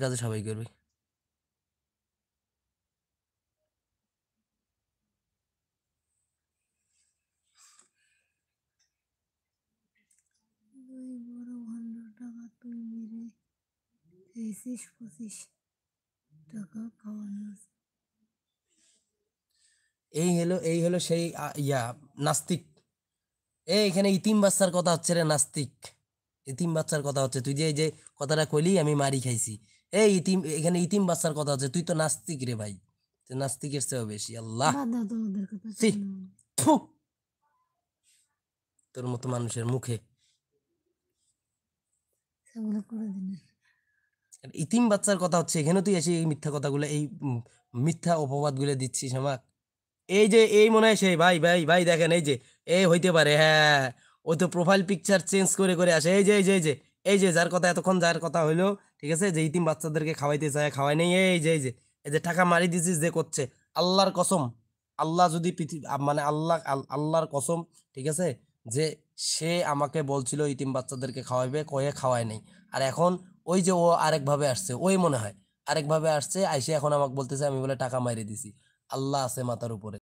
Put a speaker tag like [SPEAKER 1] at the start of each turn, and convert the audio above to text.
[SPEAKER 1] কাজে সবাই করবে।
[SPEAKER 2] দুই বড় ভাণ্ড টাকা তুই মেরে খেয়েছিস 25 টাকা খাওয়ানো আছে।
[SPEAKER 1] এই হলো সেই নাস্তিক। এখানে ইতিম বাচ্চার কথা হচ্ছে রে, নাস্তিক। ইতিম বাচ্চার কথা হচ্ছে, তুই যে এই যে কথাটা কইলি আমি মারি খাইছি। এখানে ইতিম বাচ্চার কথা হচ্ছে, তুই তো নাস্তিক রে ভাই। তুই নাস্তিকের চেয়েও বেশি। আল্লাহ,
[SPEAKER 2] বাদ দাও তোমাদের কথা
[SPEAKER 1] ছি,
[SPEAKER 2] কেন?
[SPEAKER 1] থু, তোর মতো মানুষের মুখে।
[SPEAKER 2] সেগুলো করে দিনের
[SPEAKER 1] ইতিম বাচ্চার কথা হচ্ছে, এখানে তুই এসে এই মিথ্যা কথাগুলো, মিথ্যা অপবাদগুলো দিচ্ছিস আমাক। এই যে এই মনে হয় সেই, ভাই ভাই ভাই দেখেন, এই যে হইতে পারে, হ্যাঁ। ওই তো প্রোফাইল পিকচার চেঞ্জ করে করে আসে, এই যে যার কথা এতক্ষণ, যার কথা হইলো, ঠিক আছে, যে ইতিম বাচ্চাদেরকে খাওয়াইতে চায়, খাওয়াই নেই, এই যে টাকা মারি দিছিস যে করছে। আল্লাহর কসম, আল্লাহ যদি পৃথিবী মানে আল্লাহর কসম, ঠিক আছে, যে সে আমাকে বলছিল ইতিম বাচ্চাদেরকে খাওয়াইবে, কয়ে খাওয়ায় নেই। আর এখন ওই যে ও আরেকভাবে আসছে, ওই মনে হয় আরেকভাবে আসছে, আইসে এখন আমাকে বলতেছে আমি বলে টাকা মাইরে দিছি। আল্লাহ আছে মাথার উপরে।